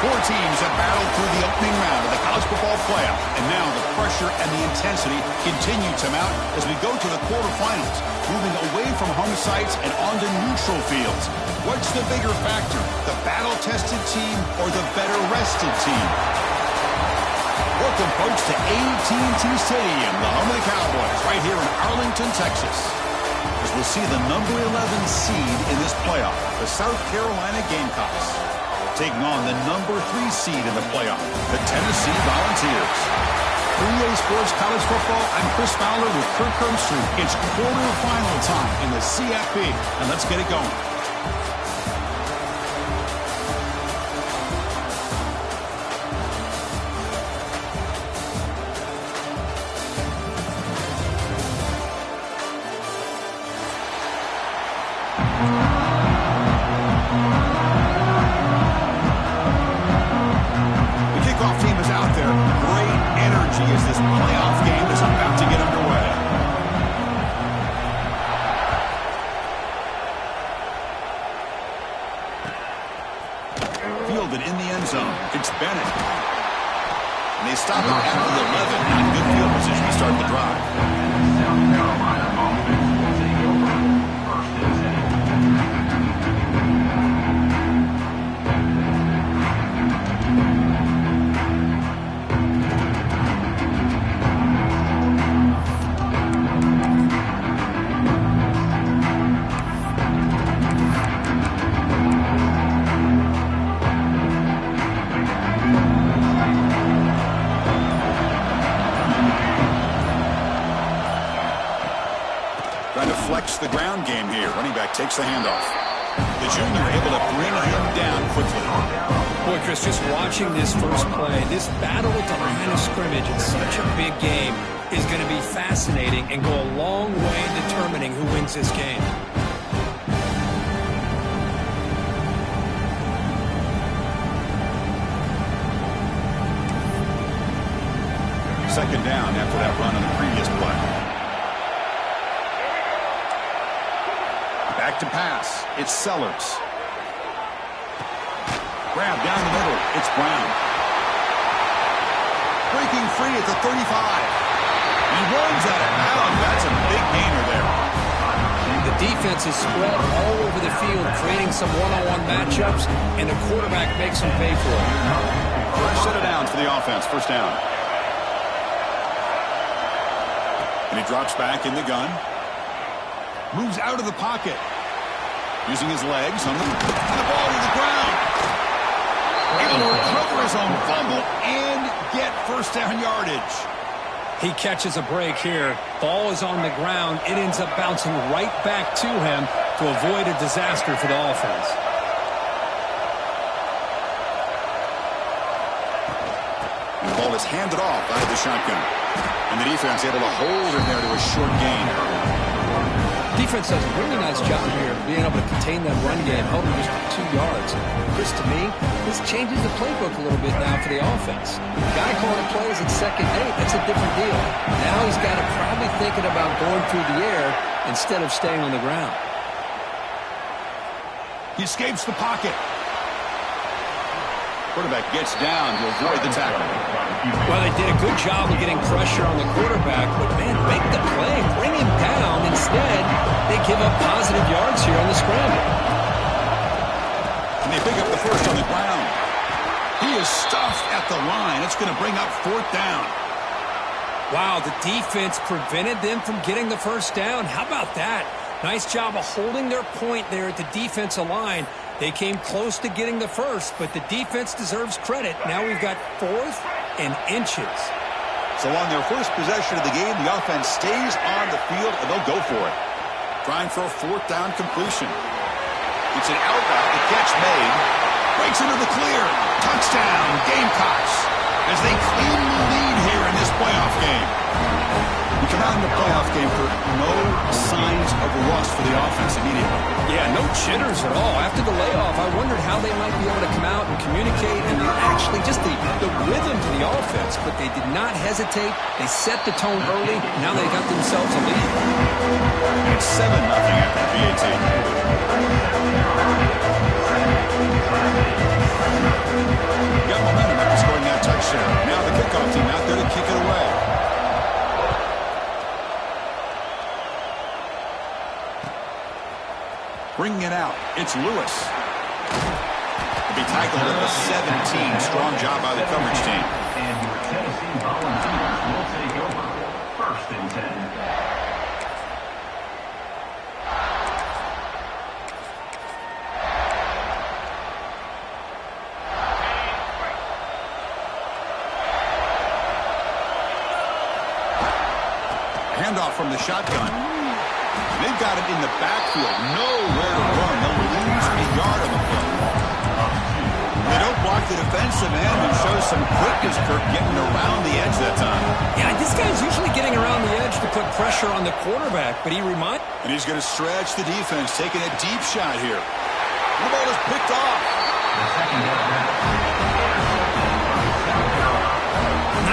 Four teams have battled through the opening round of the college football playoff, and now the pressure and the intensity continue to mount as we go to the quarterfinals, moving away from home sites and onto neutral fields. What's the bigger factor, the battle-tested team or the better-rested team? Welcome, folks, to AT&T Stadium, the home of the Cowboys, right here in Arlington, Texas. As we'll see the number 11 seed in this playoff, the South Carolina Gamecocks, taking on the number 3 seed in the playoff, the Tennessee Volunteers. For EA Sports College Football, I'm Chris Fowler with Kirk Herbstreit. It's quarterfinal time in the CFP, and let's get it going. As this playoff game is about to get underway. Fielded in the end zone. It's Bennett. And they stop it at the 11. In good field position to start the drive. The ground game here. Running back takes the handoff. The junior able to bring him down quickly. Boy, Chris, just watching this first play, this battle at the line of scrimmage in such a big game is going to be fascinating and go a long way in determining who wins this game. Second down after that run on the previous play. Back to pass. It's Sellers. Grab down the middle. It's Brown. Breaking free at the 35. He runs at it now, and that's a big gainer there. The defense is spread all over the field, creating some one-on-one matchups, and the quarterback makes them pay for it. First set of downs for the offense. First down. And he drops back in the gun. Moves out of the pocket. Using his legs on the ball to the ground. Able to recover his own fumble and get first down yardage. He catches a break here. Ball is on the ground. It ends up bouncing right back to him to avoid a disaster for the offense. And the ball is handed off out of the shotgun. And the defense able to hold him there to a short gain. Defense does a really nice job here of being able to contain that run game, held him just 2 yards. Chris, to me, this changes the playbook a little bit now for the offense. The guy calling plays at 2nd and 8, that's a different deal. Now he's got to probably thinking about going through the air instead of staying on the ground. He escapes the pocket. Quarterback gets down to avoid the tackle. Well, they did a good job of getting pressure on the quarterback, but, man, make the play, bring him down. Instead, they give up positive yards here on the scramble. And they pick up the first on the ground. He is stuffed at the line. It's going to bring up 4th down. Wow, the defense prevented them from getting the first down. How about that? Nice job of holding their point there at the defensive line. They came close to getting the first, but the defense deserves credit. Now we've got 4th and inches. So on their first possession of the game, the offense stays on the field, and they'll go for it. Trying for a 4th down completion. It's an out route. The catch made. Breaks into the clear. Touchdown, Gamecocks, as they claim the lead here in this playoff game. We come out in the playoff game for no signs of rust for the offense immediately. Yeah, no jitters at all. After the layoff, I wondered how they might be able to come out and communicate and actually just the rhythm to the offense, but they did not hesitate. They set the tone early. Now they got themselves a lead. And it's 7-0 after the PAT. Bringing it out, it's Lewis. To be tackled at the 17. Strong job by the coverage team. And your Tennessee Volunteers will take over. 1st and 10. Handoff from the shotgun. They've got it in the backfield. Nowhere to run. They'll lose a yard on the play. They don't block the defensive end and show some quickness, Kirk, getting around the edge that time. Yeah, this guy's usually getting around the edge to put pressure on the quarterback, but And he's going to stretch the defense, taking a deep shot here. The ball is picked off. The second down.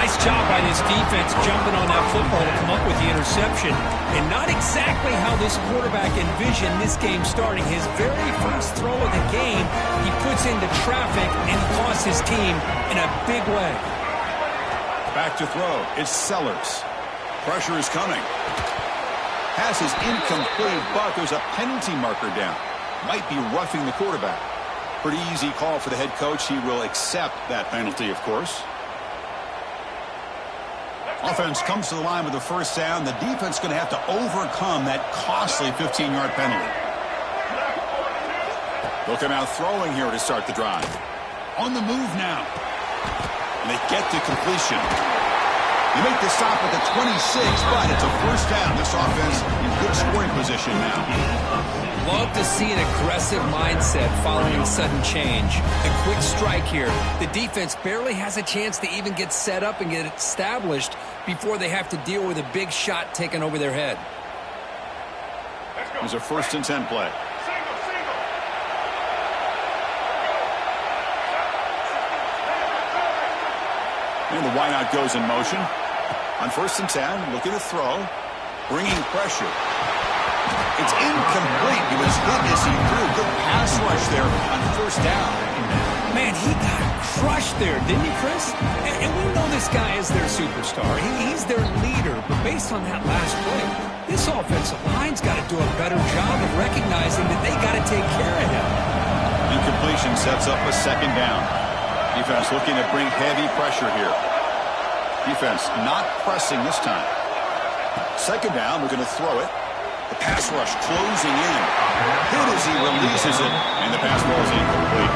Nice job by this defense jumping on that football to come up with the interception. And not exactly how this quarterback envisioned this game starting. His very first throw of the game, he puts into traffic and he costs his team in a big way. Back to throw. It's Sellers. Pressure is coming. Pass is incomplete, but there's a penalty marker down. Might be roughing the quarterback. Pretty easy call for the head coach. He will accept that penalty, of course. Offense comes to the line with the first down. The defense going to have to overcome that costly 15-yard penalty. Looking out throwing here to start the drive. On the move now. And they get to completion. They make the stop at the 26, but it's a first down. This offense in good scoring position now. Love to see an aggressive mindset following sudden change. A quick strike here. The defense barely has a chance to even get set up and get established before they have to deal with a big shot taken over their head. There's a 1st and 10 play. And the wideout goes in motion. On 1st and 10, looking to throw. Bringing pressure. It's incomplete. He was hit as he threw. Good pass rush there on 1st down. Man, he got crushed there, didn't he, Chris? And we know this guy is their superstar. He's their leader. But based on that last play, this offensive line's got to do a better job of recognizing that they got to take care of him. Incompletion sets up a 2nd down. Defense looking to bring heavy pressure here. Defense not pressing this time. 2nd down, we're going to throw it. The pass rush closing in. Hit as he releases it, and the pass ball is incomplete.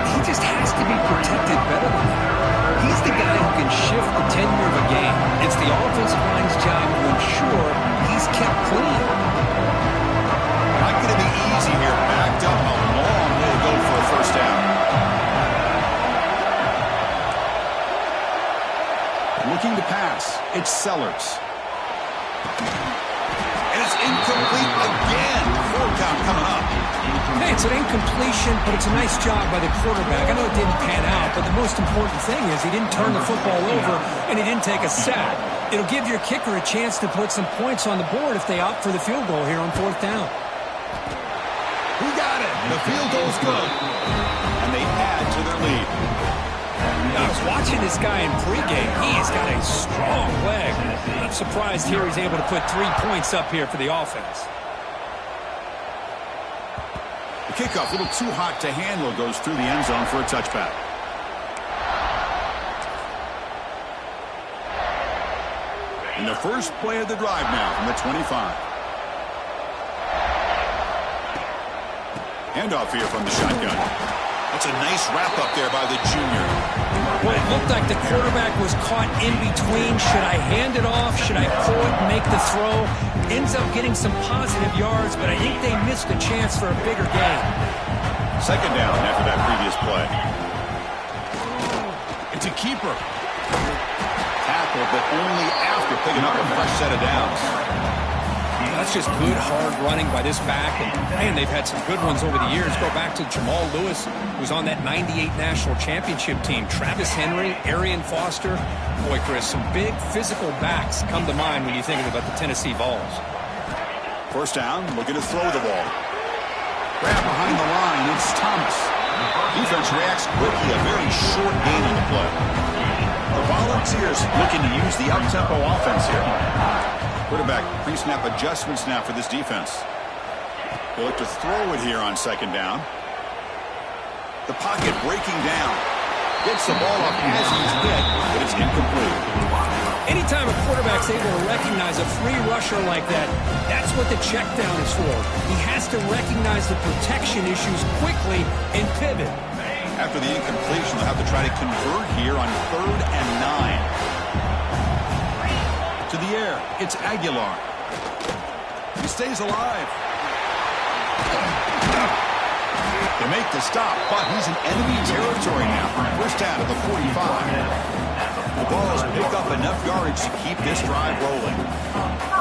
He just has to be protected better than that. He's the guy who can shift the tenure of a game. It's the offensive line's job to ensure he's kept clean. Not going to be easy here. Backed up a long way to go for a 1st down. Looking to pass. It's Sellers. And it's incomplete again. 4 count coming up. Hey, it's an incompletion, but it's a nice job by the quarterback. I know it didn't pan out, but the most important thing is he didn't turn the football over and he didn't take a sack. It'll give your kicker a chance to put some points on the board if they opt for the field goal here on 4th down. Who got it? The field goal's good. And they add to their lead. I was watching this guy in pregame. He's got a strong leg. I'm surprised here he's able to put 3 points up here for the offense. The kickoff, a little too hot to handle, goes through the end zone for a touchback. And the first play of the drive now from the 25. Handoff here from the shotgun. That's a nice wrap-up there by the junior. Well, it looked like the quarterback was caught in between. Should I hand it off? Should I pull it and make the throw? Ends up getting some positive yards, but I think they missed a chance for a bigger gain. 2nd down after that previous play. It's a keeper. Tackle, but only after picking up a fresh set of downs. That's just good, hard running by this back. And, man, they've had some good ones over the years. Go back to Jamal Lewis, who's on that 98 National Championship team. Travis Henry, Arian Foster. Boy, Chris, some big physical backs come to mind when you think about the Tennessee Vols. 1st down, looking to throw the ball. Grab behind the line, it's Thomas. Defense reacts quickly, a very short gain on the play. The Volunteers looking to use the up-tempo offense here. Quarterback pre-snap adjustments now for this defense. He'll look to throw it here on second down. The pocket breaking down. Gets the ball up as he's hit, but it's incomplete. Anytime a quarterback's able to recognize a free rusher like that, that's what the check down is for. He has to recognize the protection issues quickly and pivot. After the incompletion, they'll have to try to convert here on 3rd and 9. To the air, it's Aguilar. He stays alive. They make the stop, but he's in enemy territory now. First down at the 45. The Balls pick up enough yardage to keep this drive rolling.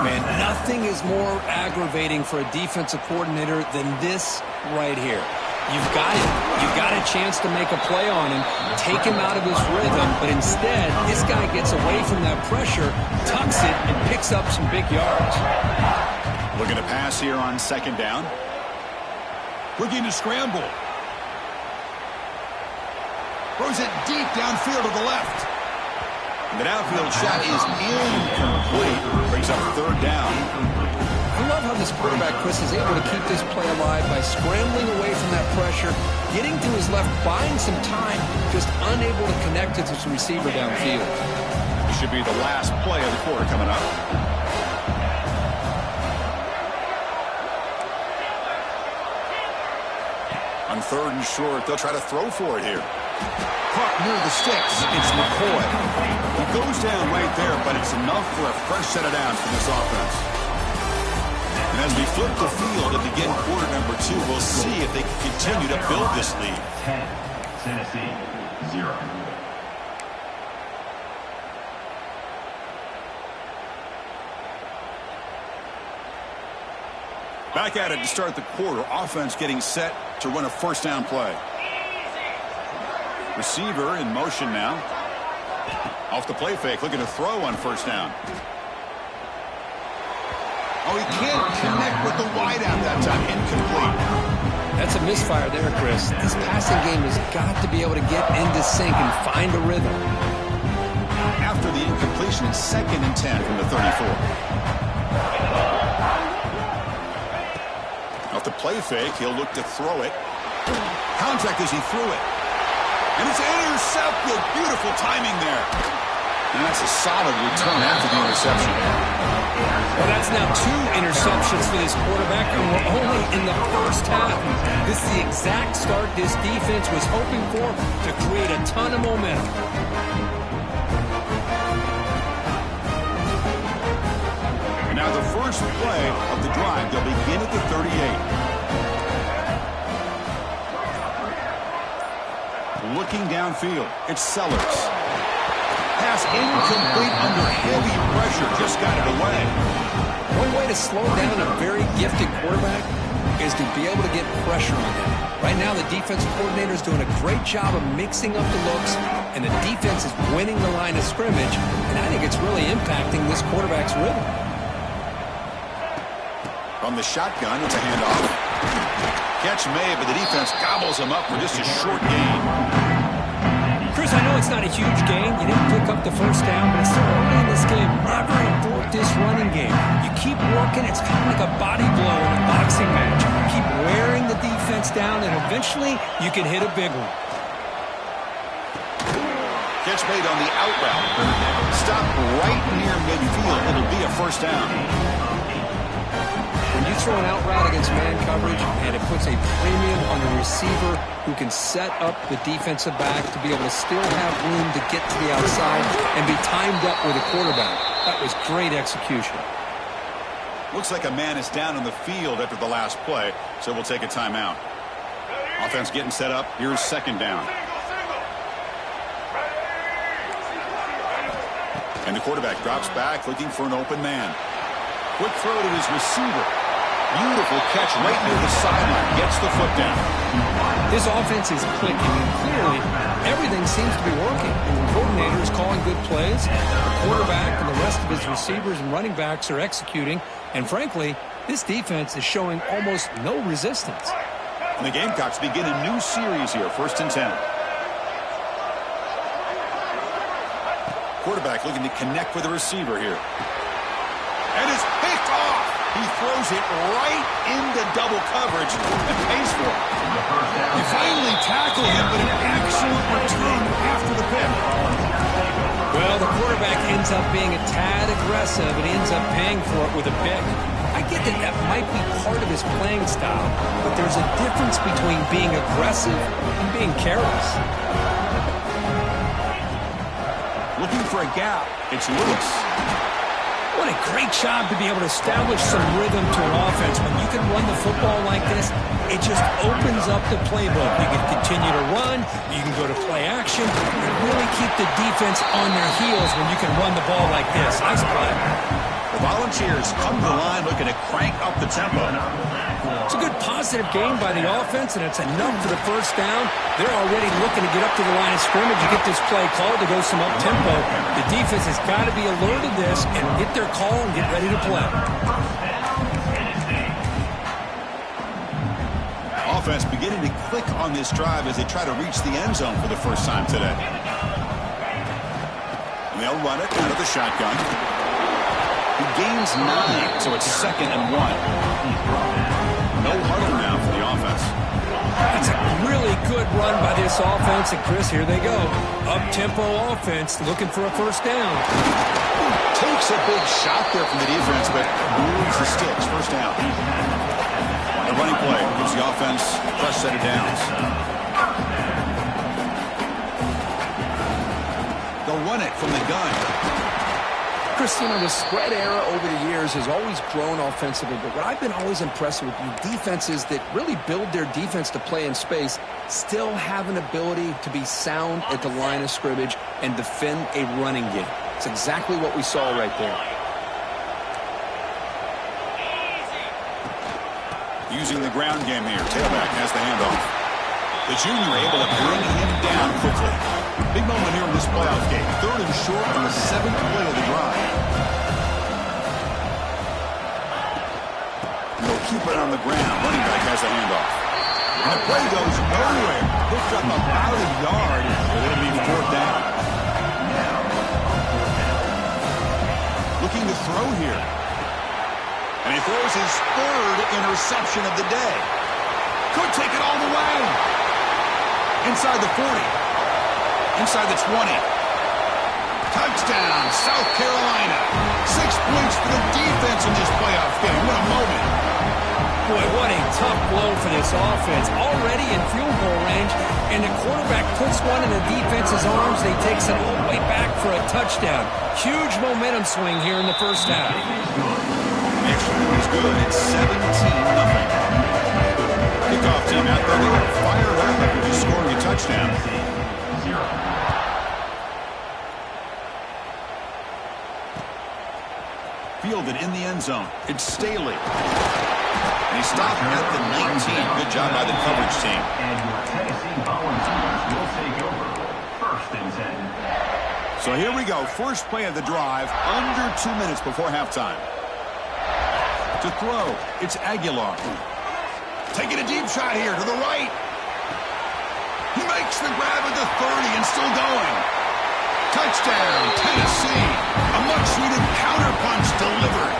Man, nothing is more aggravating for a defensive coordinator than this right here. You've got him. You've got a chance to make a play on him, take him out of his rhythm, but instead, this guy gets away from that pressure, tucks it, and picks up some big yards. Looking to pass here on second down. Looking to scramble. Throws it deep downfield to the left. The downfield shot is incomplete. Brings up 3rd down. I love how this quarterback, Chris, is able to keep this play alive by scrambling away from that pressure, getting to his left, buying some time, just unable to connect to his receiver downfield. This should be the last play of the quarter coming up. On 3rd and short, they'll try to throw for it here. Caught near the sticks. It's McCoy. He goes down right there, but it's enough for a fresh set of downs for this offense. And as we flip the field to begin quarter number 2, we'll see if they can continue to build this lead. 10, Tennessee, 0. Back at it to start the quarter. Offense getting set to run a first down play. Receiver in motion now. Off the play fake, looking to throw on first down. Oh, he can't connect with the wideout that time. Incomplete. That's a misfire there, Chris. This passing game has got to be able to get into sync and find a rhythm. After the incompletion, it's 2nd and 10 from the 34. Off the play fake, he'll look to throw it. Contact as he threw it. And it's intercepted. Beautiful timing there. And that's a solid return after the interception. Well, that's now 2 interceptions for this quarterback, and we're only in the first half. This is the exact start this defense was hoping for to create a ton of momentum. And now the first play of the drive. They'll begin at the 38. Looking downfield, it's Sellers. Pass incomplete under heavy pressure, just got it away. One way to slow down a very gifted quarterback is to be able to get pressure on him. Right now, the defensive coordinator is doing a great job of mixing up the looks, and the defense is winning the line of scrimmage, and I think it's really impacting this quarterback's rhythm. From the shotgun, it's a handoff. Catch made, but the defense gobbles him up for just a short gain. Chris, I know it's not a huge gain. You didn't pick up the first down, but it's still early in this game. Never abort this running game. You keep working. It's kind of like a body blow in a boxing match. Keep wearing the defense down, and eventually you can hit a big one. Catch made on the out route. Stop right near midfield. It'll be a first down. When you throw an out route against man coverage, and it puts a premium on the receiver who can set up the defensive back to be able to still have room to get to the outside and be timed up with a quarterback. That was great execution. Looks like a man is down on the field after the last play, so we'll take a timeout. Offense getting set up. Here's second down. And the quarterback drops back looking for an open man. Quick throw to his receiver. Beautiful catch right near the sideline. Gets the foot down. This offense is clicking, and clearly everything seems to be working. The coordinator is calling good plays. The quarterback and the rest of his receivers and running backs are executing. And frankly, this defense is showing almost no resistance. And the Gamecocks begin a new series here. 1st and 10. Quarterback looking to connect with the receiver here. And it's picked off. He throws it right into double coverage and pays for it. You finally tackle him, but an excellent return after the pick. Well, the quarterback ends up being a tad aggressive and he ends up paying for it with a pick. I get that that might be part of his playing style, but there's a difference between being aggressive and being careless. Looking for a gap. It's Lewis. What a great job to be able to establish some rhythm to an offense. When you can run the football like this, it just opens up the playbook. You can continue to run, you can go to play action, and really keep the defense on their heels when you can run the ball like this. Nice play. The Volunteers come to the line looking to crank up the tempo. It's a good positive game by the offense, and it's enough for the first down. They're already looking to get up to the line of scrimmage and get this play called to go some up-tempo. The defense has got to be alert of this and get their call and get ready to play. Offense beginning to click on this drive as they try to reach the end zone for the first time today. And they'll run it out of the shotgun. He gains 9, so it's 2nd and 1. No huddle now for the offense. That's a really good run by this offense. And, Chris, here they go. Up-tempo offense looking for a first down. Takes a big shot there from the defense, but moves the sticks. First down. The running play gives the offense a fresh set of downs. They'll run it from the gun. Chris, you know, the spread era over the years has always grown offensively, but what I've been always impressed with defenses that really build their defense to play in space still have an ability to be sound at the line of scrimmage and defend a running game. It's exactly what we saw right there. Using the ground game here. Tailback has the handoff. The junior able to bring him down quickly. Big moment here in this playoff game. 3rd and short on the 7th play of the drive. And they'll keep it on the ground. Running back has the handoff. And the play goes nowhere. Picked up about a yard, but it'll be 4th down. Looking to throw here. And he throws his 3rd interception of the day. Could take it all the way. Inside the 40. Inside the 20. Touchdown, South Carolina. 6 points for the defense in this playoff game. What a moment. Boy, what a tough blow for this offense. Already in field goal range, and the quarterback puts one in the defense's arms. They takes it all the way back for a touchdown. Huge momentum swing here in the first half. Extra is good. It's 17-0. Kickoff team out there. They're fired up after just scoring a touchdown. Fielded in the end zone. It's Staley. And he stopped at the 19. Good job by the coverage team. And your Tennessee Volunteers will take over 1st and 10. So here we go. First play of the drive. Under 2 minutes before halftime. To throw, it's Aguilar. Taking a deep shot here to the right. He makes the grab at the 30 and still going. Touchdown, Tennessee. A much-needed counterpunch delivered.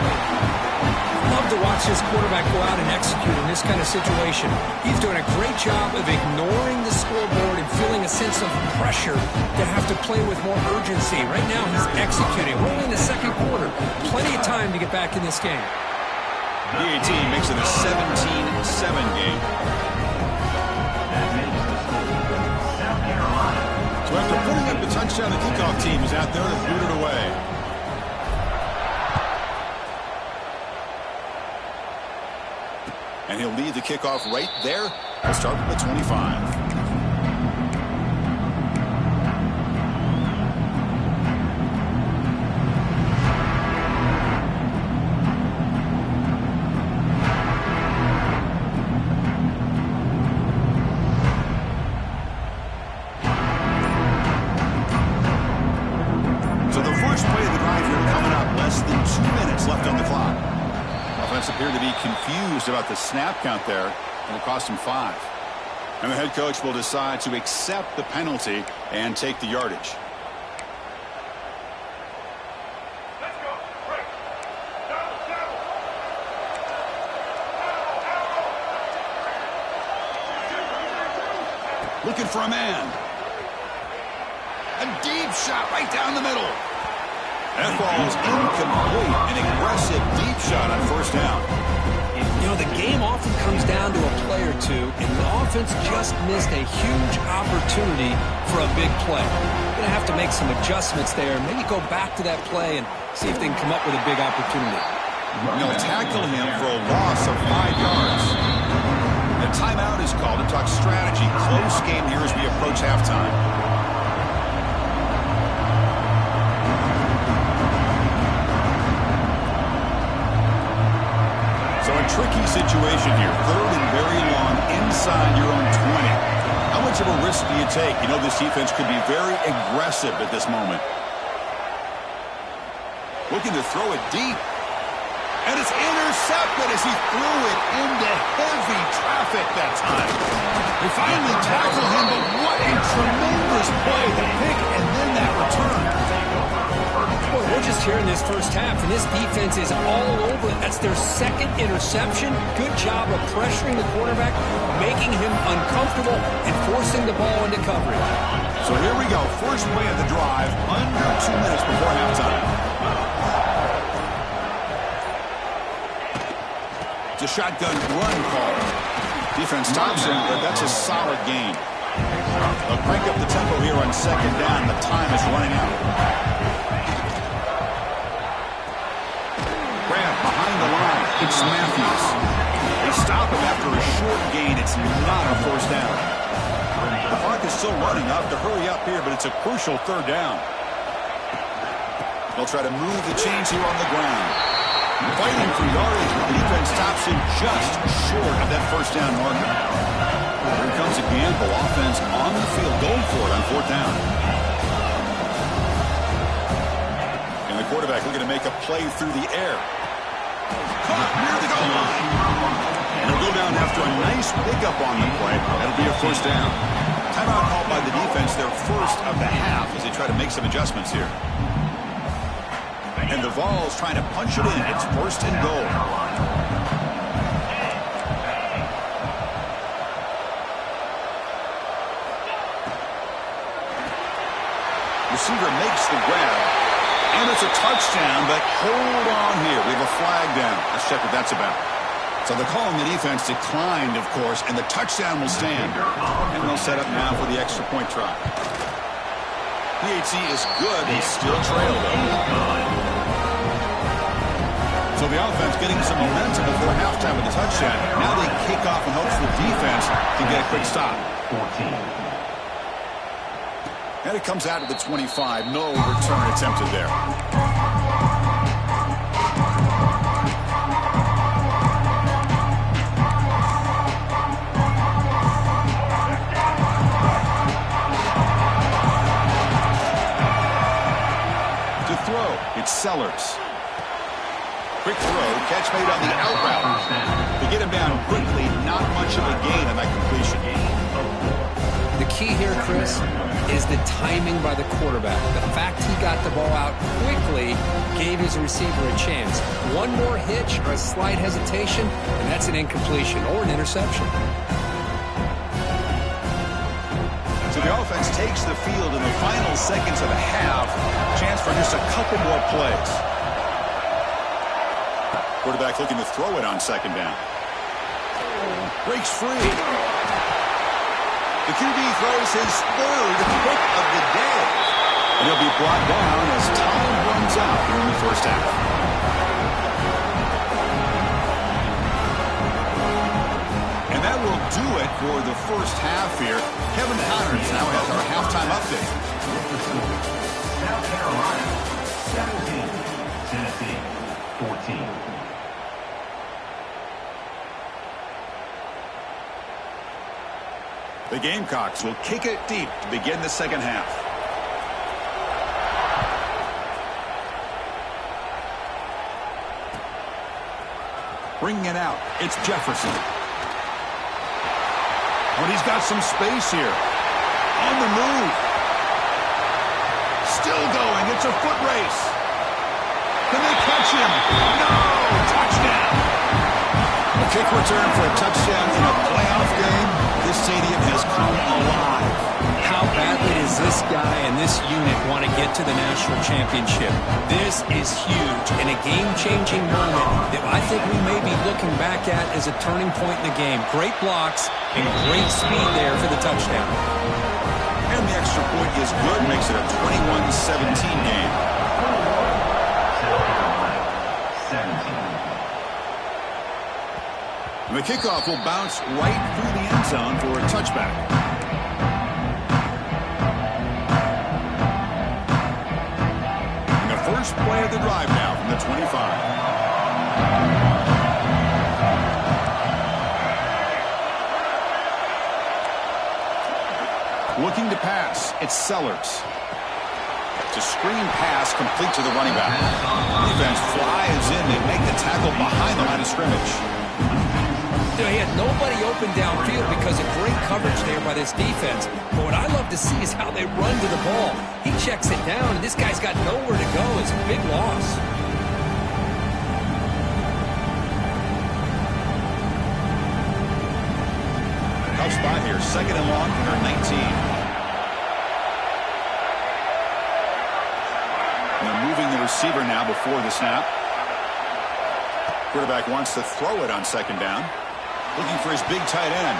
Love to watch this quarterback go out and execute in this kind of situation. He's doing a great job of ignoring the scoreboard and feeling a sense of pressure to have to play with more urgency. Right now, he's executing. We're only in the 2nd quarter. Plenty of time to get back in this game. PAT makes it a 17-7 game. So after putting up the touchdown, the kickoff team is out there to boot it away. And he'll lead the kickoff right there. He'll start at the 25. Appeared to be confused about the snap count there. It'll cost him 5. And the head coach will decide to accept the penalty and take the yardage. Looking for a man. A deep shot right down the middle. That ball is incomplete. An aggressive deep shot on first down. You know, the game often comes down to a play or two, and the offense just missed a huge opportunity for a big play. Going to have to make some adjustments there, maybe go back to that play and see if they can come up with a big opportunity. They'll tackle him for a loss of 5 yards. A timeout is called to talk strategy. Close game here as we approach halftime. Tricky situation here. 3rd and very long inside your own 20. How much of a risk do you take? You know this defense could be very aggressive at this moment. Looking to throw it deep. And it's intercepted as he threw it into heavy traffic that time. They finally tackle him, but what a tremendous play. The pick and then that return. Boy, we're just here in this first half, and this defense is all over it. That's their 2nd interception. Good job of pressuring the quarterback, making him uncomfortable, and forcing the ball into coverage. So here we go. First play of the drive, under 2 minutes before halftime. It's a shotgun run call. Defense stops him, but that's a solid gain. They'll crank up the tempo here on 2nd down. The time is running out. Behind the line, it's Matthews. They stop him after a short gain. It's not a first down. The clock is still running. Up to hurry up here, but it's a crucial 3rd down. They'll try to move the chains here on the ground. Fighting for yardage, but the defense stops him just short of that first down marker. Here comes a gamble. Offense on the field, going for it on 4th down. And the quarterback looking to make a play through the air. Caught near the goal line. And he'll go down after a nice pickup on the play. That'll be a first down. Timeout called by the defense, their first of the half, as they try to make some adjustments here. And the Vols trying to punch it in. It's 1st and goal. Receiver makes the grab. And it's a touchdown, but hold on here. We have a flag down. Let's check what that's about. So the call on the defense declined, of course, and the touchdown will stand. And they'll set up now for the extra point try. PHC is good. They still trail, though. So the offense getting some momentum before halftime with the touchdown. Now they kick off in hopes the defense can get a quick stop. 14. And it comes out of the 25. No return attempted there. To throw, it's Sellers. Quick throw, catch made on the out route. To get him down quickly, not much of a gain on that completion. The key here, Chris, is the timing by the quarterback. The fact he got the ball out quickly gave his receiver a chance. One more hitch or a slight hesitation, and that's an incompletion or an interception. So the offense takes the field in the final seconds of the half. Chance for just a couple more plays. Quarterback looking to throw it on 2nd down. Breaks free. The QB throws his 3rd pick of the day. And he'll be brought down as time runs out here in the first half. And that will do it for the first half here. Kevin Connors now has our halftime update. South Carolina, 17. Tennessee, 14. The Gamecocks will kick it deep to begin the second half. Bringing it out, it's Jefferson. But he's got some space here. On the move. Still going, it's a foot race. Can they catch him? No! Touchdown! A kick return for a touchdown in a playoff game. This stadium has come alive. to the national championship. This is huge and a game-changing moment that I think we may be looking back at as a turning point in the game. Great blocks and great speed there for the touchdown. And the extra point is good, makes it a 21-17 game. And the kickoff will bounce right through the end zone for a touchback. And the first play of the drive now from the 25. Looking to pass, it's Sellers. It's a screen pass complete to the running back. Defense flies in. They make the tackle behind the line of scrimmage. He had nobody open downfield because of great coverage there by this defense. But what I love to see is how they run to the ball. He checks it down, and this guy's got nowhere to go. It's a big loss. Tough spot here. Second and long from their 19. And they're moving the receiver now before the snap. Quarterback wants to throw it on second down. Looking for his big tight end.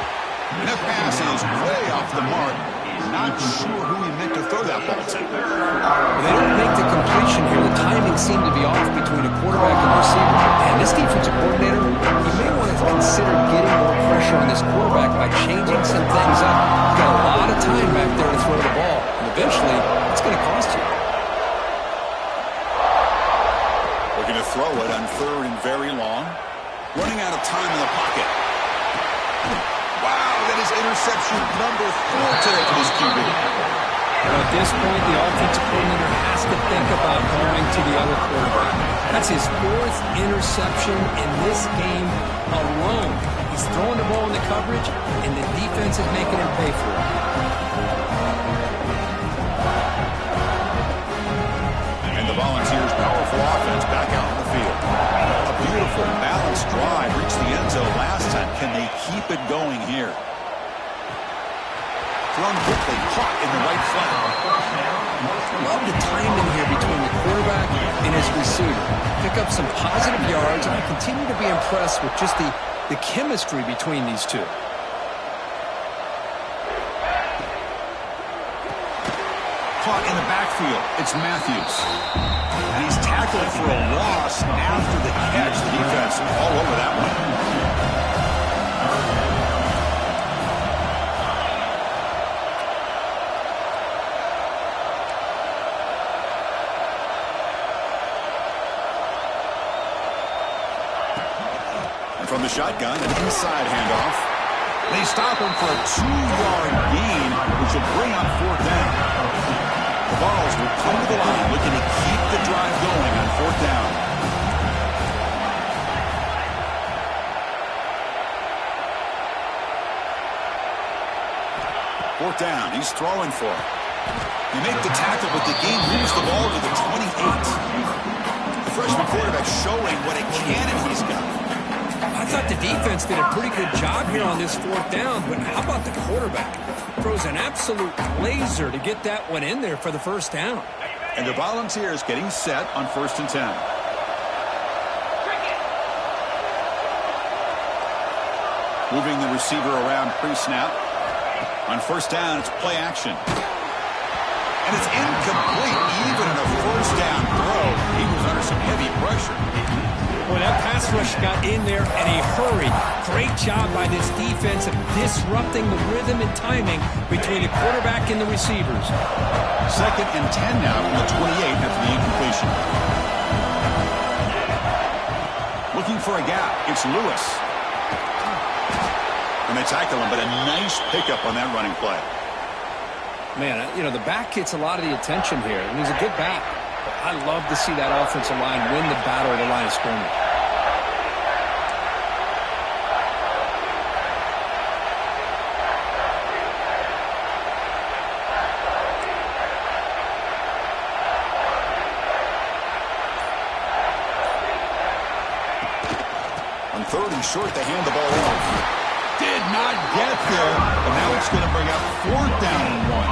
And that pass is way off the mark. Not sure who he meant to throw that ball to. They don't make the completion here. The timing seemed to be off between a quarterback and receiver. And this defensive coordinator, he may want to consider getting more pressure on this quarterback by changing some things up. He's got a lot of time back there to throw the ball. And eventually, it's going to cost you. Looking to throw it on third and very long. Running out of time in the pocket. Wow, that is interception number 4 today for this QB. Well, at this point, the offensive coordinator has to think about going to the other quarterback. That's his 4th interception in this game alone. He's throwing the ball in the coverage, and the defense is making him pay for it. And the Volunteers' powerful offense back out in the field. A beautiful, balanced drive reached the end zone last time. Can they keep it going here? Thrown quickly, caught in the right flat. Love the timing here between the quarterback and his receiver. Pick up some positive yards, and I continue to be impressed with just the chemistry between these two. Caught in the backfield. It's Matthews. And he's tackled for a loss after the catch. The defense all over that one. From the shotgun, an inside handoff. They stop him for a 2-yard gain, which will bring up 4th down. The Vols will come to the line, looking to keep the drive going on 4th down. Fourth down, he's throwing for it. They make the tackle, but the game moves the ball to the 28. The freshman quarterback showing what a cannon he's got. I thought the defense did a pretty good job here on this 4th down, but how about the quarterback? Throws an absolute laser to get that one in there for the 1st down. And the Volunteers getting set on 1st and 10. Moving the receiver around pre-snap. On 1st down, it's play action. And it's incomplete, even in a 1st down throw. He was under some heavy pressure. Well, that pass rush got in there in a hurry. Great job by this defense of disrupting the rhythm and timing between the quarterback and the receivers. 2nd and 10 now from the 28 after the incompletion. Looking for a gap. It's Lewis. And they tackle him, but a nice pickup on that running play. Man, you know, the back gets a lot of the attention here, and he's a good back. I love to see that offensive line win the battle of the line of scrimmage. On 3rd and short, they hand the ball off. Did not get there, and now it's going to bring up 4th down and 1.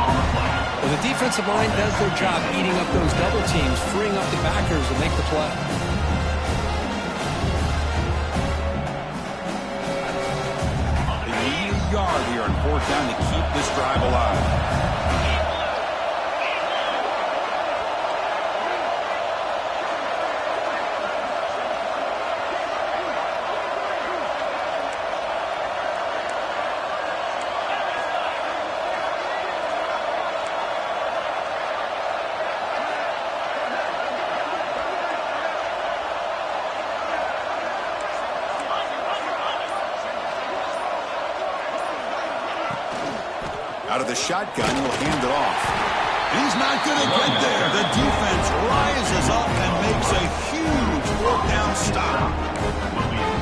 Well, When the defensive line does their job eating up those double teams, freeing up the backers to make the play. They need a yard here on 4th down to keep this drive alive. Out of the shotgun, he'll hand it off. He's not going to get there. The defense rises up and makes a huge 4th down stop.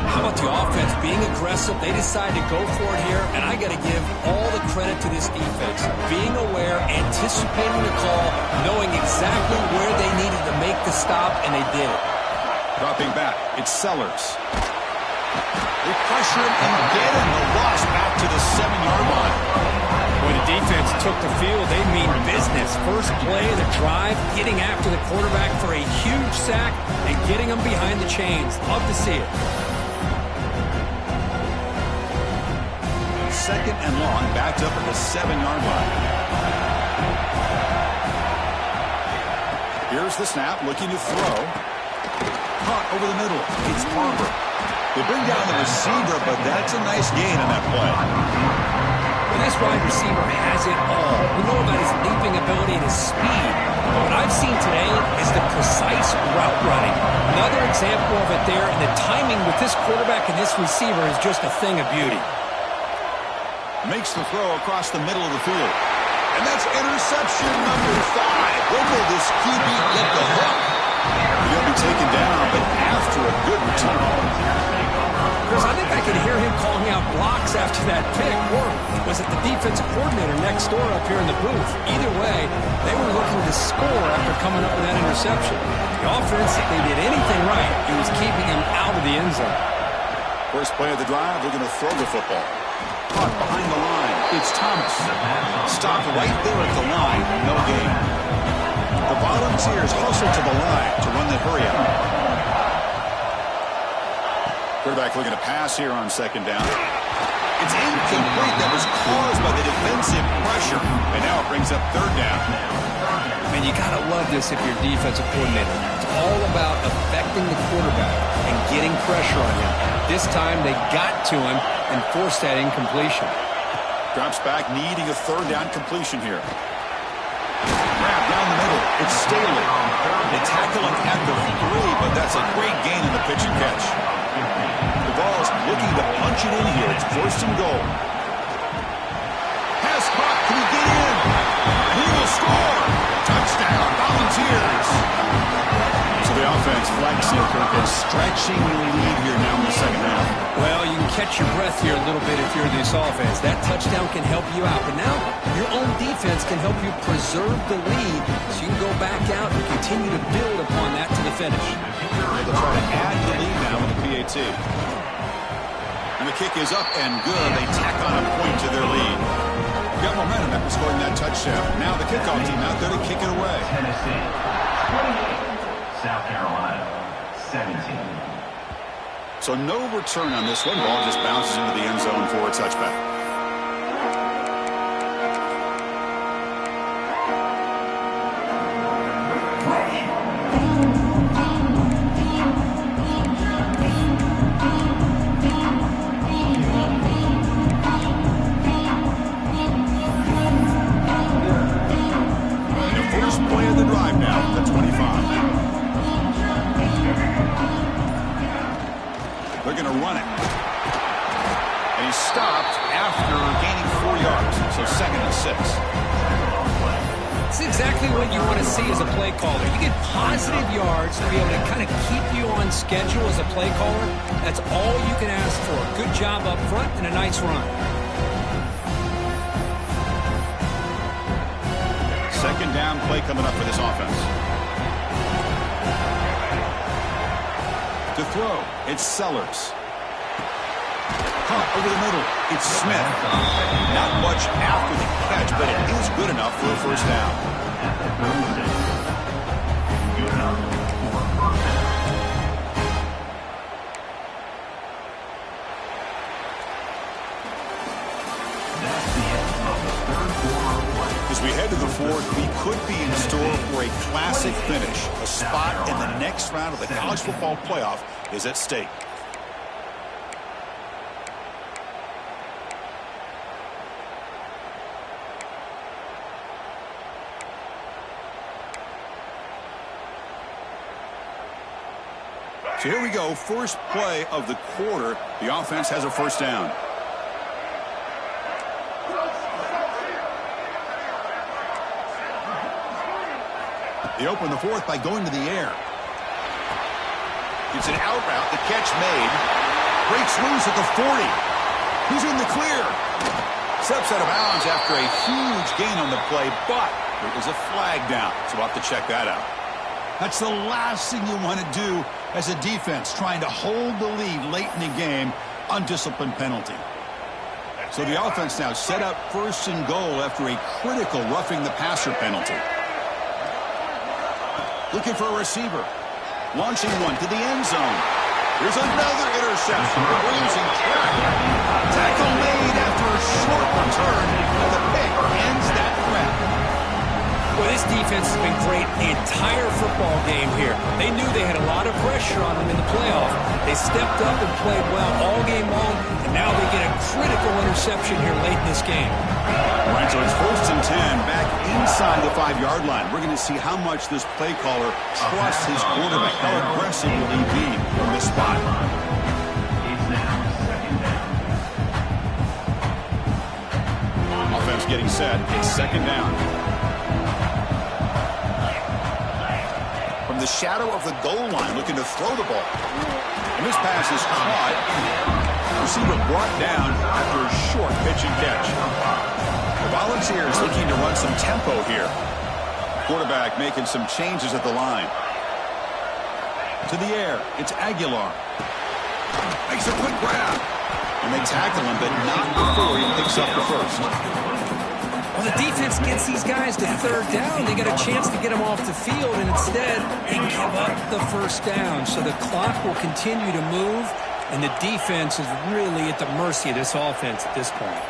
How about the offense being aggressive? They decide to go for it here, and I got to give all the credit to this defense. Being aware, anticipating the call, knowing exactly where they needed to make the stop, and they did it. Dropping back, it's Sellers. They pressure him and get him. The loss back to the 7-yard line. When the defense took the field, they mean business. First play of the drive, getting after the quarterback for a huge sack and getting him behind the chains. Love to see it. 2nd and long, backed up at the 7-yard line. Here's the snap, looking to throw. Caught over the middle. It's Barber. They bring down the receiver, but that's a nice gain on that play. Well, this wide receiver has it all. We know about his leaping ability and his speed. But what I've seen today is the precise route running. Another example of it there, and the timing with this quarterback and this receiver is just a thing of beauty. Makes the throw across the middle of the field. And that's interception number 5. When will this QB get the hook? He'll be taken down, but after a good return. Chris, I think I could hear him calling out blocks after that pick. Or was it the defensive coordinator next door up here in the booth? Either way, they were looking to score after coming up with that interception. The offense, if they did anything right, it was keeping him out of the end zone. First play of the drive, they're going to throw the football. Caught behind the line. It's Thomas. Stopped right there at the line. No gain. The Volunteers hustle to the line to run the hurry out. Quarterback looking to pass here on 2nd down. It's incomplete. That was caused by the defensive pressure. And now it brings up 3rd down. Man, you got to love this if you're defensive coordinator. It's all about affecting the quarterback and getting pressure on him. This time they got to him and forced that incompletion. Drops back, needing a 3rd down completion here. Grab down the middle. It's Staley. They tackle him at the 3, but that's a great gain in the pitch and catch. The ball's looking to punch it in here. It's 1st and goal. Pass caught. Can he get in? He will score. Touchdown, Volunteers. So the offense flags it and stretching the lead here now in the 2nd half. Well, you can catch your breath here a little bit if you're this offense. That touchdown can help you out. But now your own defense can help you preserve the lead so you can go back out and continue to build upon that to the finish. They'll try to add the lead now with the PAT. And the kick is up and good. They tack on a point to their lead. Got momentum after scoring that touchdown. Now the kickoff team out there to kick it away. Tennessee, 28. South Carolina, 17. So no return on this one. Ball just bounces into the end zone for a touchback. Schedule as a play caller, that's all you can ask for. Good job up front and a nice run. 2nd down play coming up for this offense. To throw, it's Sellers. Caught over the middle, it's Smith. Not much after the catch, but it is good enough for a first down. At the 36. Good enough for a first down. That's the end of the third quarter of play. As we head to the fourth, we could be in store for a classic finish. A spot in the next round of the college football playoff is at stake. So here we go, first play of the quarter. The offense has a first down. They open the fourth by going to the air. It's an out route, the catch made. Breaks loose at the 40. He's in the clear. Steps out of bounds after a huge gain on the play, but there is a flag down, so we'll have to check that out. That's the last thing you want to do as a defense, trying to hold the lead late in the game. Undisciplined penalty. So the offense now set up first and goal after a critical roughing the passer penalty. Looking for a receiver. Launching one to the end zone. Here's another interception. Losing track. Tackle made after a short return. And the pick ends that threat. Well, this defense has been great the entire football game here. They knew they had a lot of pressure on them in the playoff. They stepped up and played well all game long, and now they get a critical interception here late in this game. All right, so it's 1st and 10, back inside the 5-yard line. We're going to see how much this play caller trusts his quarterback. How aggressive will he be from this spot? It's now second down. Offense getting set. It's second down. From the shadow of the goal line, looking to throw the ball. And this pass is caught. Receiver brought down after a short pitch and catch. The Volunteers looking to run some tempo here. Quarterback making some changes at the line. To the air, it's Aguilar. Makes a quick grab. And they tackle him, but not before he picks up the first. Well, the defense gets these guys to third down. They got a chance to get them off the field, and instead they give up the first down. So the clock will continue to move, and the defense is really at the mercy of this offense at this point.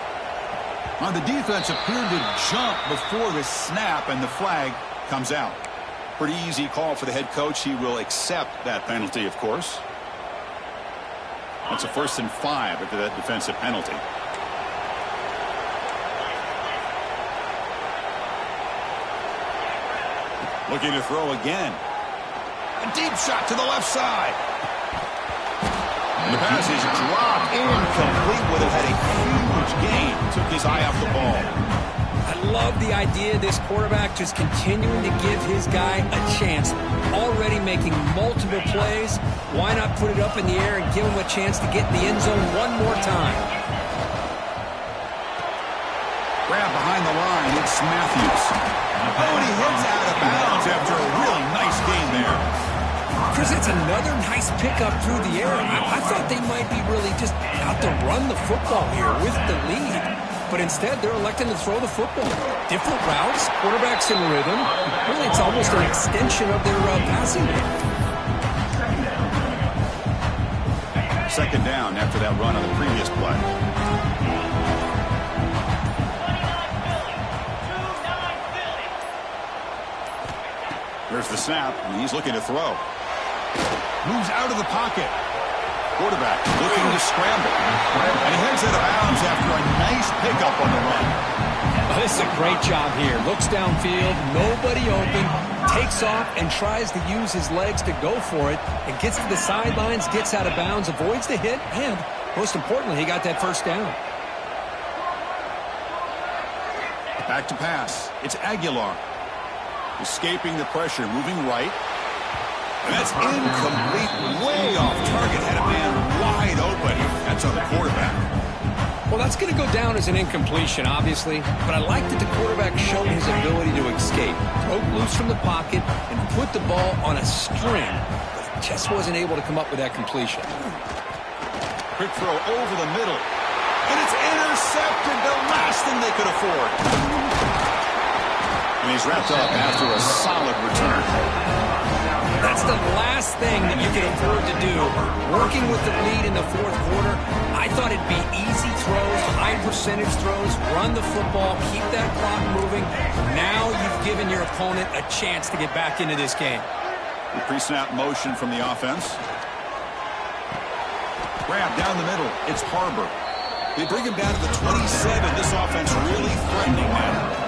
Well, the defense appeared to jump before the snap, and the flag comes out. Pretty easy call for the head coach. He will accept that penalty, of course. That's a 1st and 5 after that defensive penalty. Looking to throw again. A deep shot to the left side. And the pass is dropped incomplete with it. Had a huge gain. Took his eye off the ball. I love the idea of this quarterback just continuing to give his guy a chance. Already making multiple plays. Why not put it up in the air and give him a chance to get in the end zone one more time? Grab behind the line. It's Matthews. Oh, and he hits out of bounds after a really nice gain there. Chris, it's another nice pickup through the air. I thought they might be really just out to run the football here with the lead. But instead, they're electing to throw the football. Different routes, quarterbacks in rhythm. Really, it's almost an extension of their passing game. Second down after that run on the previous play. There's the snap, and he's looking to throw. Moves out of the pocket. Quarterback looking to scramble. And he heads out of bounds after a nice pickup on the run. Well, this is a great job here. Looks downfield, nobody open, takes off and tries to use his legs to go for it, and gets to the sidelines, gets out of bounds, avoids the hit, and most importantly, he got that first down. Back to pass. It's Aguilar. Escaping the pressure, moving right. And that's incomplete, way off target. Had a man wide open. That's on the quarterback. Well, that's going to go down as an incompletion, obviously, but I like that the quarterback showed his ability to escape, broke loose from the pocket, and put the ball on a string, but just wasn't able to come up with that completion. Quick throw over the middle, and it's intercepted, the last thing they could afford. And he's wrapped up after a solid return. That's the last thing that you can afford to do. Working with the lead in the fourth quarter, I thought it'd be easy throws, high percentage throws, run the football, keep that clock moving. Now you've given your opponent a chance to get back into this game. The pre-snap motion from the offense. Grab down the middle. It's Harbor. They bring him down to the 27. This offense really threatening now.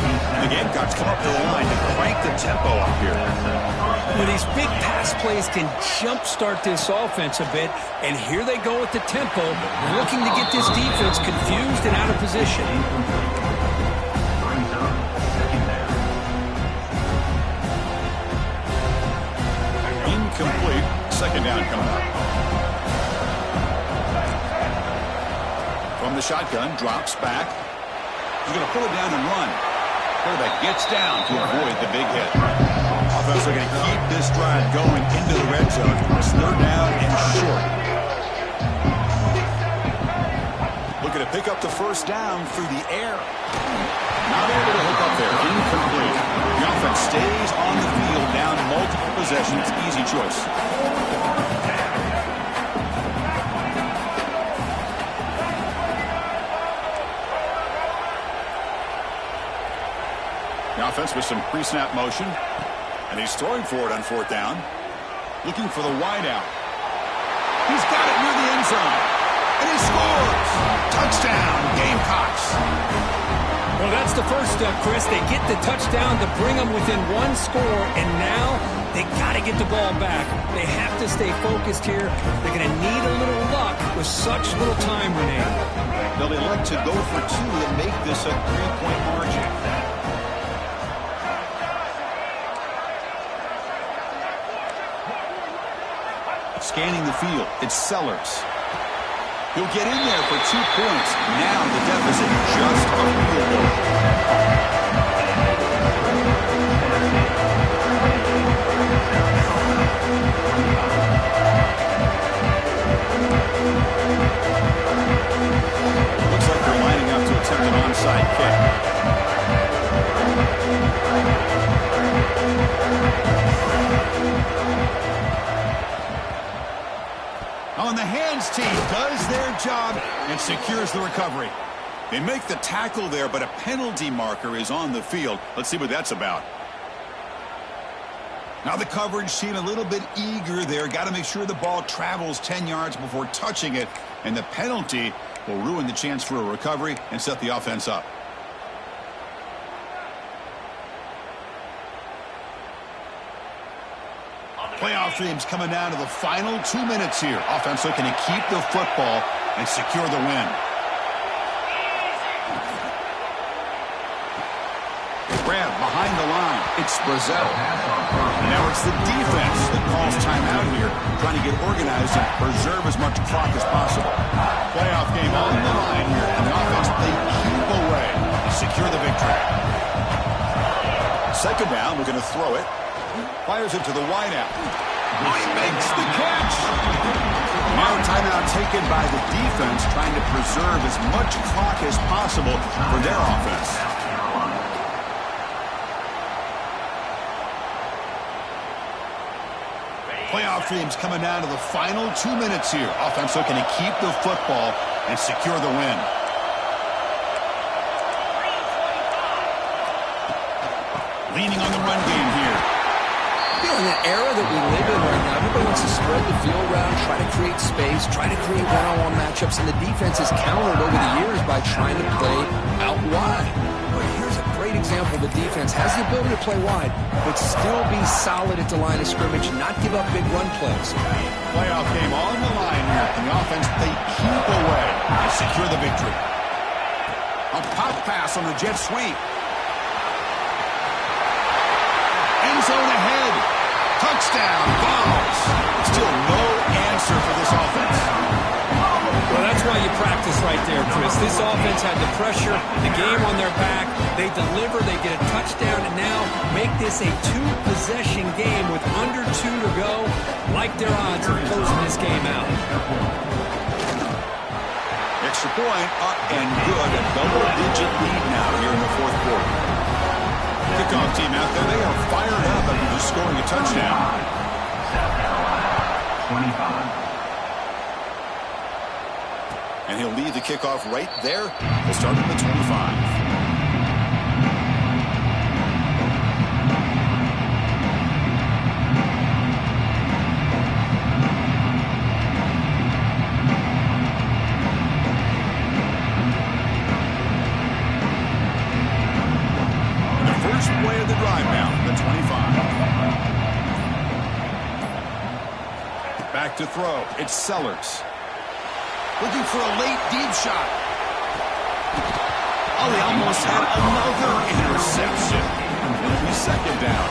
And the Gamecocks come up to the line to crank the tempo up here. Well, these big pass plays can jumpstart this offense a bit, and here they go with the tempo, looking to get this defense confused and out of position. Incomplete. Second down coming up. From the shotgun, drops back. He's going to pull it down and run. Quarterback gets down to avoid the big hit. Offense are going to keep this drive going into the red zone. It's third down and short. Looking to pick up the first down through the air. Not able to hook up there. Incomplete. The offense stays on the field down multiple possessions. Easy choice. The offense with some pre-snap motion. And he's throwing for it on fourth down. Looking for the wideout. He's got it near the end zone. And he scores! Touchdown, Gamecocks. Well, that's the first step, Chris. They get the touchdown to bring them within one score, and now they got to get the ball back. They have to stay focused here. They're going to need a little luck with such little time remaining. They'll elect to go for two to make this a 3-point margin. Scanning the field, it's Sellers. He'll get in there for 2 points. Now the deficit just a field goal. Looks like they're lining up to attempt an onside kick. On the hands team does their job and secures the recovery. They make the tackle there, but a penalty marker is on the field. Let's see what that's about. Now the coverage team a little bit eager there. Got to make sure the ball travels 10 yards before touching it, and the penalty will ruin the chance for a recovery and set the offense up. Playoff teams coming down to the final 2 minutes here. Offense looking to keep the football and secure the win. Grab behind the line. It's Brazzell. Now it's the defense that calls timeout here, trying to get organized and preserve as much clock as possible. Playoff game on the line here, and the offense, they keep away and secure the victory. Second down, we're going to throw it. Fires it to the wideout. He makes the catch. Now timeout taken by the defense, trying to preserve as much clock as possible for their offense. Playoff teams coming down to the final 2 minutes here. Offense looking to keep the football and secure the win. Leaning on the run game here. In the era that we live in right now, everybody wants to spread the field around, try to create space, try to create one-on-one matchups, and the defense has countered over the years by trying to play out wide. But here's a great example. The defense has the ability to play wide, but still be solid at the line of scrimmage, not give up big run plays. Playoff game on the line here, and the offense, they keep away and secure the victory. A pop pass on the jet sweep. End zone ahead. Touchdown, Vols. Still no answer for this offense. Well, that's why you practice right there, Chris. This offense had the pressure, the game on their back. They deliver, they get a touchdown, and now make this a two-possession game with under 2 to go. Like their odds of closing this game out. Extra point up and good. A double-digit lead now here in the fourth quarter. Kick team out there, they are fired up after just scoring a touchdown. South Carolina, 25. And he'll lead the kickoff right there. He'll start at the 25. Play of the drive now, the 25. Back to throw. It's Sellers. Looking for a late deep shot. Oh, they almost had another interception. It'll be second down.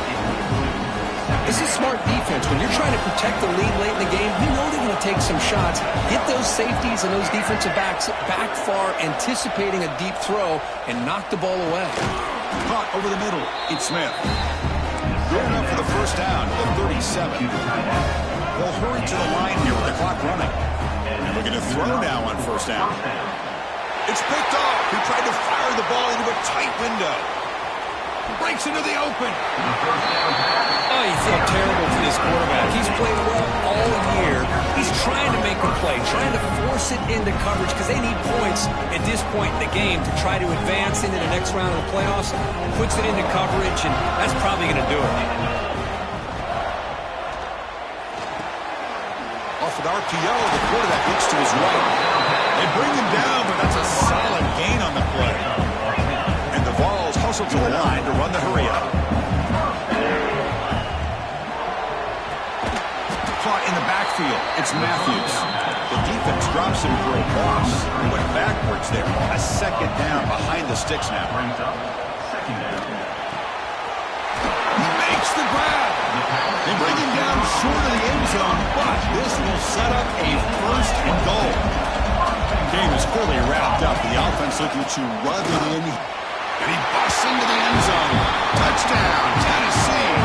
This is smart defense. When you're trying to protect the lead late in the game, you know they're going to take some shots. Get those safeties and those defensive backs back far, anticipating a deep throw, and knock the ball away. Caught over the middle. It's Smith. Good enough for the first down at the 37. They'll hurry to the line here with the clock running. And looking to throw now on first down. It's picked off. He tried to fire the ball into a tight window. Breaks into the open. Oh, you feel terrible for this quarterback. He's played well all year. He's trying to make a play, trying to force it into coverage because they need points at this point in the game to try to advance into the next round of the playoffs. Puts it into coverage, and that's probably going to do it. Off an RPO, the quarterback looks to his right. They bring him down, but that's a solid gain on the play. And the Vols hustle to the line to run the hurry-up. Caught in the backfield. It's Matthews. The defense drops him for a loss. He went backwards there. A second down behind the sticks now. Brings up second down. He makes the grab. They bring him down short of the end zone, but this will set up a first and goal. The game is fully wrapped up. The offense looking to rub it in. And he busts into the end zone. Touchdown, Tennessee.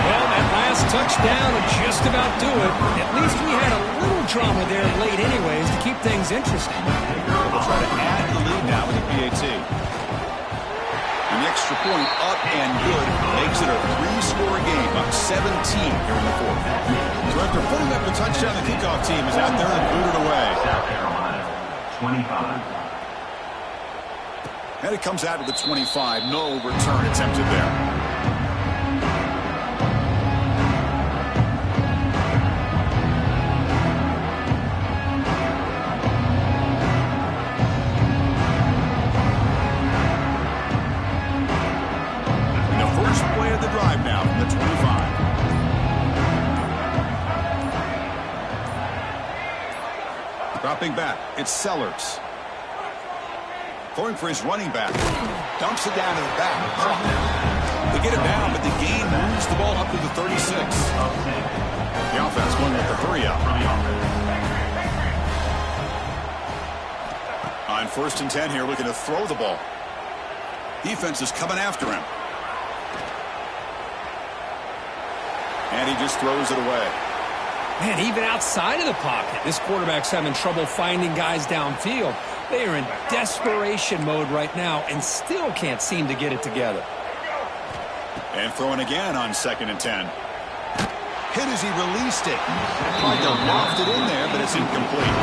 Well, that last touchdown would just about do it. At least we had a little drama there late anyways to keep things interesting. They'll try to add to the lead now with the PAT. An extra point up and good makes it a three-score game, up 17 here in the fourth. So after putting up the touchdown, the kickoff team is out there and booted away. South Carolina, 25. And it comes out to the 25. No return attempted there. The drive now from the 25. Dropping back, it's Sellers. Going for his running back. Dumps it down to the back. They get it down, but the gain moves the ball up to the 36. The offense going with the hurry-up. On 1st and 10 here, looking to throw the ball. Defense is coming after him. And he just throws it away. Man, even outside of the pocket, this quarterback's having trouble finding guys downfield. They are in desperation mode right now and still can't seem to get it together. And throwing again on 2nd and 10. Hit as he released it. Tried to loft it in there, but it's incomplete.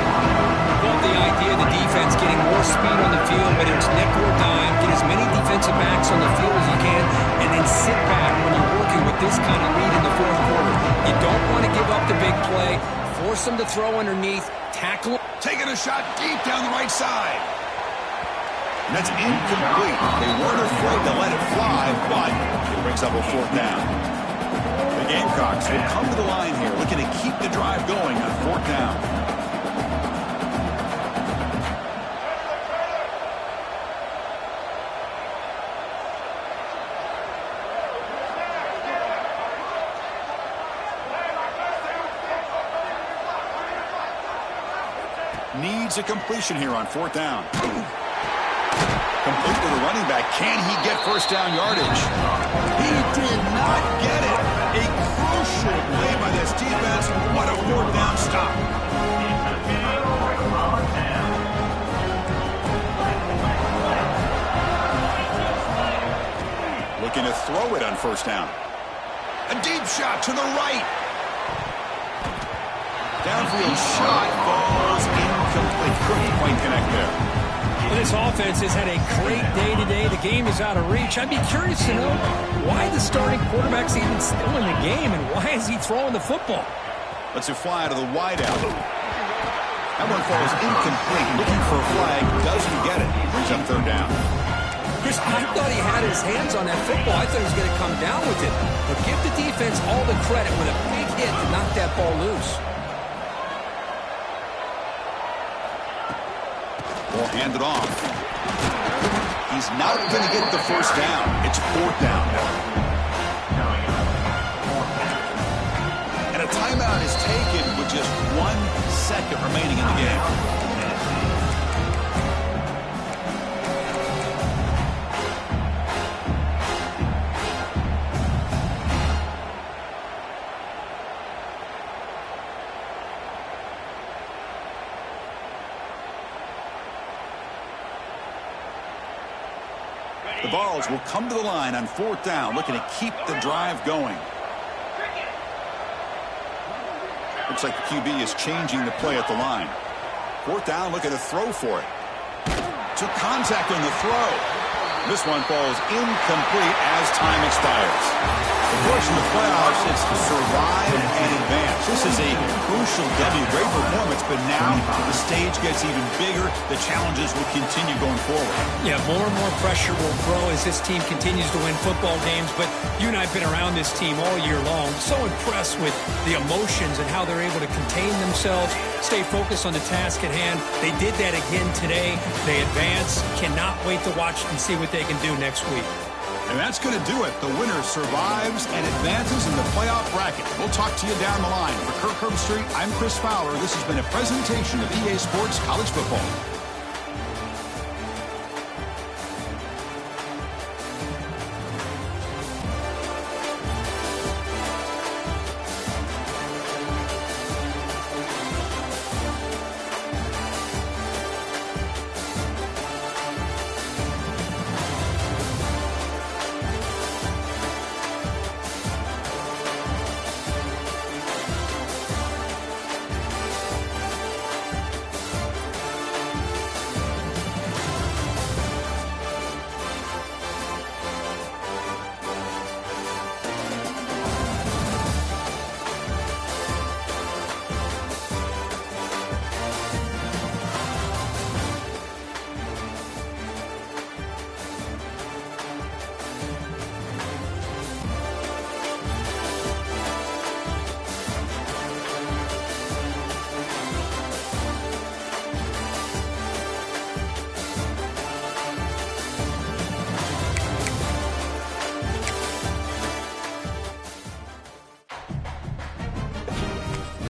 Love the idea of the defense getting more speed on the field, but it's nickel or dime. Get as many defensive backs on the field as you can, and then sit back when you're working with this kind of lead in the fourth quarter. You don't want to give up the big play. Force them to throw underneath. Tackle. Taking a shot deep down the right side. And that's incomplete. They weren't afraid to let it fly, but it brings up a 4th down. The Gamecocks will come to the line here, looking to keep the drive going on 4th down. Needs a completion here on 4th down. Complete to the running back. Can he get first down yardage? He did not get it. A crucial play by this defense. What a 4th down stop. Looking looking to throw it on first down. A deep shot to the right. Downfield shot falls incomplete. Couldn't quite connect there. Well, this offense has had a great day today. The game is out of reach. I'd be curious to know why the starting quarterback's even still in the game and why is he throwing the football? Lets it fly to the wideout. That one falls incomplete. Looking for a flag. Doesn't get it. Brings up third down. Chris, I thought he had his hands on that football. I thought he was going to come down with it. But give the defense all the credit with a big hit to knock that ball loose. Ball handed off. He's not going to get the first down. It's fourth down now. And a timeout is taken with just 1 second remaining in the game. The Vols will come to the line on fourth down, looking to keep the drive going. Looks like the QB is changing the play at the line. Fourth down, looking to throw for it. Took contact on the throw. This one falls incomplete as time expires. Of course, in the playoffs, it's survive and advance. This is a crucial W. Great performance, but now the stage gets even bigger. The challenges will continue going forward. Yeah, more and more pressure will grow as this team continues to win football games. But you and I have been around this team all year long. So impressed with the emotions and how they're able to contain themselves, stay focused on the task at hand. They did that again today. They advance. Cannot wait to watch and see what they can do next week. And that's going to do it. The winner survives and advances in the playoff bracket. We'll talk to you down the line. For Kirk Herbstreit, I'm Chris Fowler. This has been a presentation of EA Sports College Football.